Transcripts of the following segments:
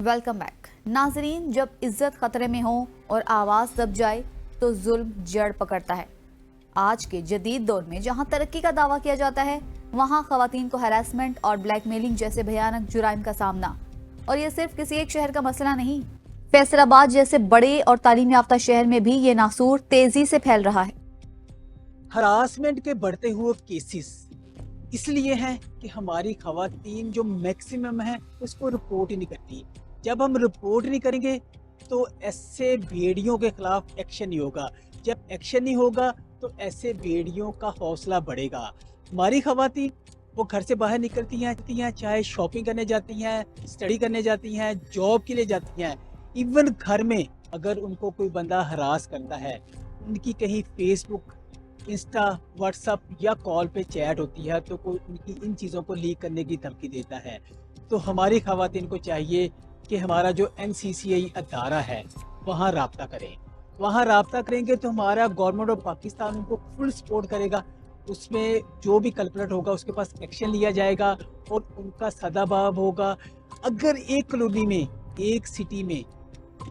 Welcome back नाजरीन। जब इज्जत खतरे में हो और आवाज दब जाए तो जुल्म जड़ पकड़ता है। आज के जदीद दौर में जहां तरक्की का दावा किया जाता है, वहां खवातीन को हैरेसमेंट और ब्लैकमेलिंग जैसे भयानक जुराइम का सामना। और ये सिर्फ किसी एक शहर का मसला नहीं, फैसलाबाद जैसे बड़े और तालीम याफ्ता शहर में भी ये नासूर तेजी से फैल रहा है। हरासमेंट के बढ़ते हुए केसेस इसलिए हैं कि हमारी खवातीन जो मैक्सिमम है उसको रिपोर्ट ही नहीं करती। जब हम रिपोर्ट नहीं करेंगे तो ऐसे भेड़ियों के खिलाफ एक्शन नहीं होगा। जब एक्शन नहीं होगा तो ऐसे भेड़ियों का हौसला बढ़ेगा। हमारी खवातीन वो घर से बाहर निकलती हैं, चाहे शॉपिंग करने जाती हैं, स्टडी करने जाती हैं, जॉब के लिए जाती हैं। इवन घर में अगर उनको कोई बंदा हरास करता है, उनकी कहीं फेसबुक, इंस्टा, व्हाट्सअप या कॉल पे चैट होती है तो कोई उनकी इन चीज़ों को लीक करने की धमकी देता है, तो हमारी खवातीन को चाहिए कि हमारा जो NCCI अदारा है वहाँ राब्ता करें। वहाँ राब्ता करेंगे तो हमारा गवर्नमेंट ऑफ पाकिस्तान उनको फुल सपोर्ट करेगा। उसमें जो भी कल्परेट होगा उसके पास एक्शन लिया जाएगा और उनका सदाबाब होगा। अगर एक कॉलोनी में, एक सिटी में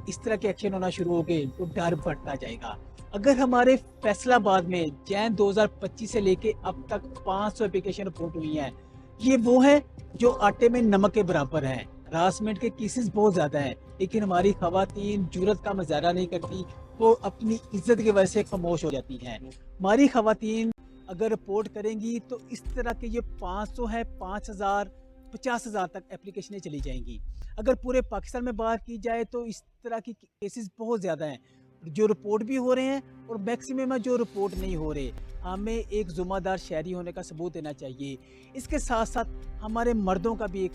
इस तरह के एक्शन होना शुरू हो गए तो डर बढ़ता जाएगा। अगर हमारे फैसलाबाद में जैन 2025 से लेके अब तक 500 एप्लीकेशन रिपोर्ट हुई हैं, ये वो है जो आटे में नमक के बराबर हैं। हरासमेंट के केसेस बहुत ज़्यादा हैं, लेकिन हमारी खवातीन जुर्रत का मुजाहरा नहीं करती, वो अपनी इज्जत की वजह से खामोश हो जाती हैं। हमारी खवातीन अगर रिपोर्ट करेंगी तो इस तरह के ये 500 है, 5000, 50,000 तक एप्लीकेशनें चली जाएंगी। अगर पूरे पाकिस्तान में बात की जाए तो इस तरह की केसेस बहुत ज़्यादा हैं जो रिपोर्ट भी हो रहे हैं और मैक्सिमम जो रिपोर्ट नहीं हो रहे। हमें एक ज़िम्मेदार शहरी होने का सबूत देना चाहिए। इसके साथ साथ हमारे मर्दों का भी एक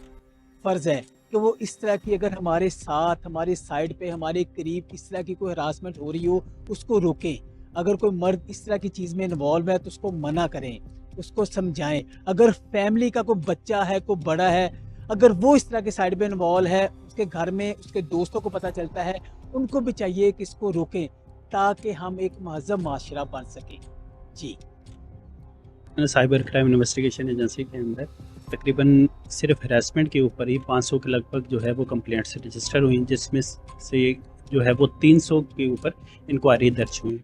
फ़र्ज़ है कि वो इस तरह की अगर हमारे साथ, हमारे साइड पे, हमारे करीब इस तरह की कोई हरासमेंट हो रही हो उसको रोकें। अगर कोई मर्द इस तरह की चीज़ में इन्वॉल्व है तो उसको मना करें, उसको समझाएं। अगर फैमिली का कोई बच्चा है, कोई बड़ा है, अगर वो इस तरह के साइड में इन्वॉल्व है, उसके घर में उसके दोस्तों को पता चलता है, उनको भी चाहिए कि इसको रोकें ताकि हम एक महज़ब माशरा बन सकें। जी, साइबर क्राइम इन्वेस्टिगेशन एजेंसी के अंदर तकरीबन सिर्फ हरासमेंट के ऊपर ही 500 के लगभग जो है वो कंप्लेंट्स रजिस्टर हुई, जिसमें से जो है वो 300 के ऊपर इंक्वायरी दर्ज हुई।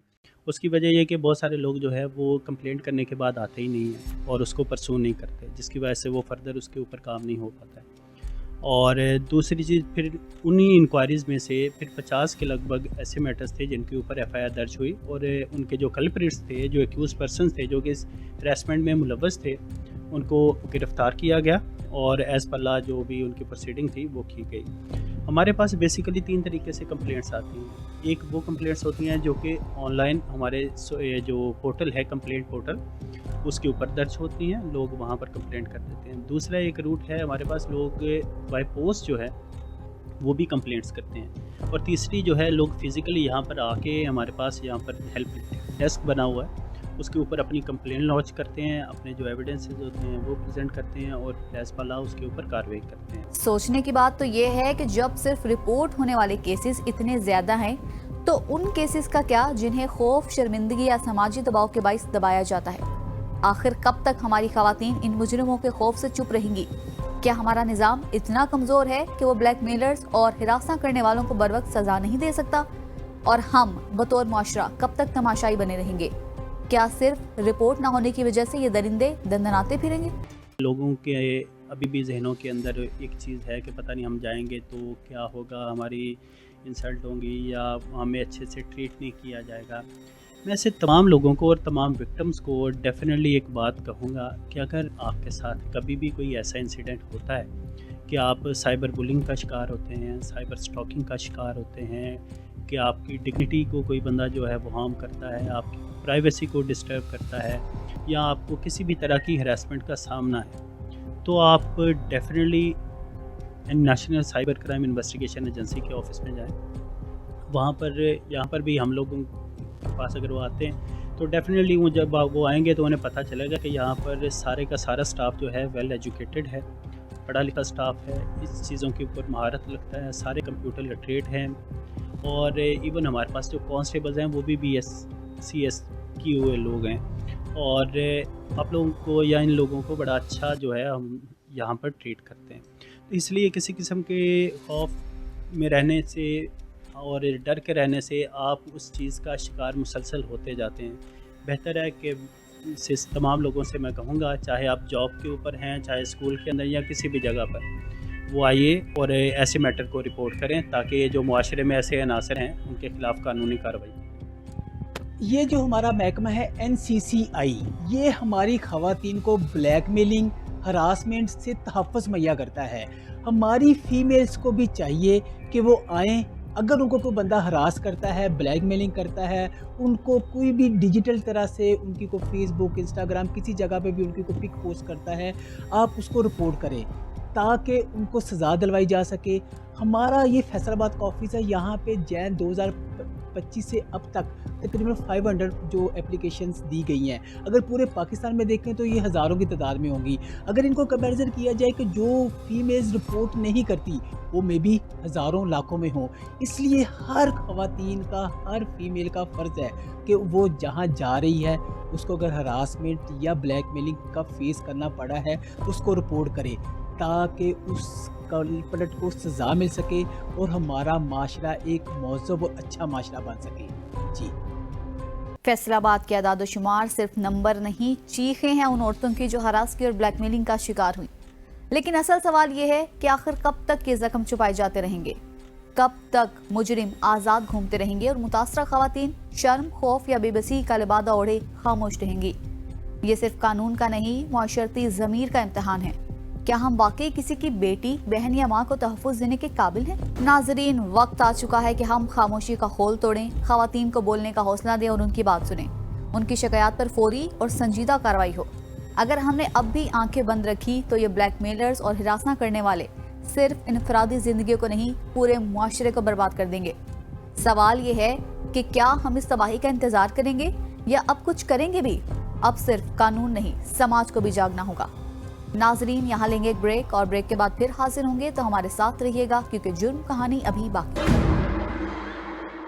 उसकी वजह ये कि बहुत सारे लोग जो है वो कंप्लेंट करने के बाद आते ही नहीं हैं और उसको परसू नहीं करते, जिसकी वजह से वो फर्दर उसके ऊपर काम नहीं हो पाता है। और दूसरी चीज़, फिर उन्हीं इंक्वायरीज़ में से फिर 50 के लगभग ऐसे मैटर्स थे जिनके ऊपर FIR दर्ज हुई और उनके जो कल्प्रिट्स थे, जो एक्यूज पर्सन थे, जो कि इस हरासमेंट में मुलव्वस थे, उनको गिरफ़्तार किया गया और एज़ पर लॉ जो भी उनकी प्रोसीडिंग थी वो की गई। हमारे पास बेसिकली 3 तरीके से कंप्लेंट्स आती हैं। एक वो कंप्लेंट्स होती हैं जो कि ऑनलाइन हमारे जो पोर्टल है, कंप्लेंट पोर्टल, उसके ऊपर दर्ज होती हैं, लोग वहाँ पर कंप्लेंट कर देते हैं। दूसरा एक रूट है हमारे पास, लोग बाय पोस्ट जो है वो भी कंप्लेंट्स करते हैं। और तीसरी जो है, लोग फिज़िकली यहाँ पर आके, हमारे पास यहाँ पर हेल्प डेस्क बना हुआ है, उसके ऊपर अपनी कंप्लेंट लॉन्च करते हैं, अपने जो एविडेंसेस होते हैं वो प्रेजेंट करते हैं और एज़ पर लॉ उसके ऊपर कार्रवाई करते हैं। सोचने की बात तो ये है कि जब सिर्फ रिपोर्ट होने वाले केसेस इतने ज्यादा हैं, तो उन केसेस का क्या जिन्हें खौफ, शर्मिंदगी या समाजी दबाव के बाइस दबाया जाता है। आखिर कब तक हमारी खवातीन इन मुजरिमों के खौफ से चुप रहेंगी? क्या हमारा निज़ाम इतना कमजोर है कि वो ब्लैकमेलर्स और हिरासत करने वालों को बरवक्त सजा नहीं दे सकता? और हम बतौर मुआशरा कब तक तमाशाई बने रहेंगे? क्या सिर्फ रिपोर्ट ना होने की वजह से ये दरिंदे दंदनाते फिरेंगे? लोगों के अभी भी जहनों के अंदर एक चीज़ है कि पता नहीं हम जाएंगे तो क्या होगा, हमारी इंसल्ट होंगी या हमें अच्छे से ट्रीट नहीं किया जाएगा। मैं ऐसे तमाम लोगों को और तमाम विक्टिम्स को डेफिनेटली एक बात कहूँगा कि अगर आपके साथ कभी भी कोई ऐसा इंसिडेंट होता है कि आप साइबर बुलिंग का शिकार होते हैं, साइबर स्टॉकिंग का शिकार होते हैं, कि आपकी डिग्निटी को कोई बंदा जो है वो हार्म करता है, आपकी प्राइवेसी को डिस्टर्ब करता है, या आपको किसी भी तरह की हरासमेंट का सामना है, तो आप definitely national cyber crime investigation agency के ऑफिस में जाएं। वहाँ पर, यहाँ पर भी हम लोगों के पास अगर वो आते हैं तो डेफिनेटली वो जब वो आएंगे तो उन्हें पता चलेगा कि यहाँ पर सारे का सारा स्टाफ जो है वेल एजुकेटेड है, पढ़ा लिखा स्टाफ है, इस चीज़ों के ऊपर महारत लगता है, सारे कंप्यूटर लिटरेट हैं। और इवन हमारे पास जो कांस्टेबल्स हैं वो भी BScs किए हुए लोग हैं। और आप लोगों को या इन लोगों को बड़ा अच्छा जो है हम यहाँ पर ट्रीट करते हैं। तो इसलिए किसी किस्म के खौफ میں رہنے سے اور ڈر کے رہنے سے آپ اس چیز کا شکار مسلسل ہوتے جاتے ہیں. بہتر ہے کہ تمام لوگوں سے میں کہوں گا، چاہے آپ جاب کے اوپر ہیں، چاہے اسکول کے اندر یا کسی بھی جگہ پر، وہ آئیے اور ایسے میٹر کو رپورٹ کریں تاکہ یہ جو معاشرے میں ایسے عناصر ہیں ان کے خلاف قانونی کارروائی. یہ جو ہمارا محکمہ ہے NCCI، یہ ہماری خواتین کو بلیک میلنگ، ہراسمنٹ سے تحفظ مہیا کرتا ہے. ہماری فیمیلز کو بھی چاہیے کہ وہ آئیں. اگر ان کو کوئی بندہ ہراس کرتا ہے، بلیک میلنگ کرتا ہے، ان کو کوئی بھی ڈیجیٹل طرح سے ان کی کو فیس بک، انسٹاگرام کسی جگہ پہ بھی ان کی کو پک پوسٹ کرتا ہے، آپ اس کو رپورٹ کریں تاکہ ان کو سزا دلوائی جا سکے. ہمارا یہ فیصل آباد کا آفس ہے، یہاں پہ جین 2025 سے اب تک تقریباً 500 جو اپلیکیشنز دی گئی ہیں. اگر پورے پاکستان میں دیکھیں تو یہ ہزاروں کی تعداد میں ہوں گی. اگر ان کو کمپیریزن کیا جائے کہ جو فیمیلز رپورٹ نہیں کرتی وہ میں بھی ہزاروں لاکھوں میں ہوں. اس لیے ہر خواتین کا، ہر فیمیل کا فرض ہے کہ وہ جہاں جا رہی ہے اس کو اگر ہراسمنٹ یا بلیک میلنگ کا فیس کرنا پڑا ہے اس کو رپورٹ کرے تاکہ اس کلپریٹ کو سزا مل سکے اور ہمارا معاشرہ ایک مہذب اور اچھا معاشرہ بن سکے. جی، فیصل آباد کے اعداد و شمار صرف نمبر نہیں، چیخیں ہیں ان عورتوں کی جو ہراس کی اور بلیک میلنگ کا شکار ہوئی. لیکن اصل سوال یہ ہے کہ آخر کب تک یہ زخم چھپائے جاتے رہیں گے؟ کب تک مجرم آزاد گھومتے رہیں گے اور متاثرہ خواتین شرم، خوف یا بے بسی کا لبادہ اوڑھے خاموش رہیں گی؟ یہ صرف قانون کا نہیں، معاشرتی ضمیر کا امتحان ہے. کیا ہم واقعی کسی کی بیٹی، بہن یا ماں کو تحفظ دینے کے قابل ہیں؟ ناظرین، وقت آ چکا ہے کہ ہم خاموشی کا خول توڑیں، خواتین کو بولنے کا حوصلہ دیں اور ان کی بات سنیں. ان کی شکایات پر فوری اور سنجیدہ کارروائی ہو. اگر ہم نے اب بھی آنکھیں بند رکھی تو یہ بلیک میلرز اور ہراساں کرنے والے صرف انفرادی زندگیوں کو نہیں، پورے معاشرے کو برباد کر دیں گے. سوال یہ ہے کہ کیا ہم اس تباہی کا انتظار کریں گے یا اب کچھ کریں گے بھی؟ اب صرف قانون نہیں، سماج کو بھی جاگنا ہوگا. ناظرین، یہاں لیں گے ایک بریک اور بریک کے بعد پھر حاضر ہوں گے، تو ہمارے ساتھ رہیے گا کیونکہ جرم کہانی ابھی باقی ہے.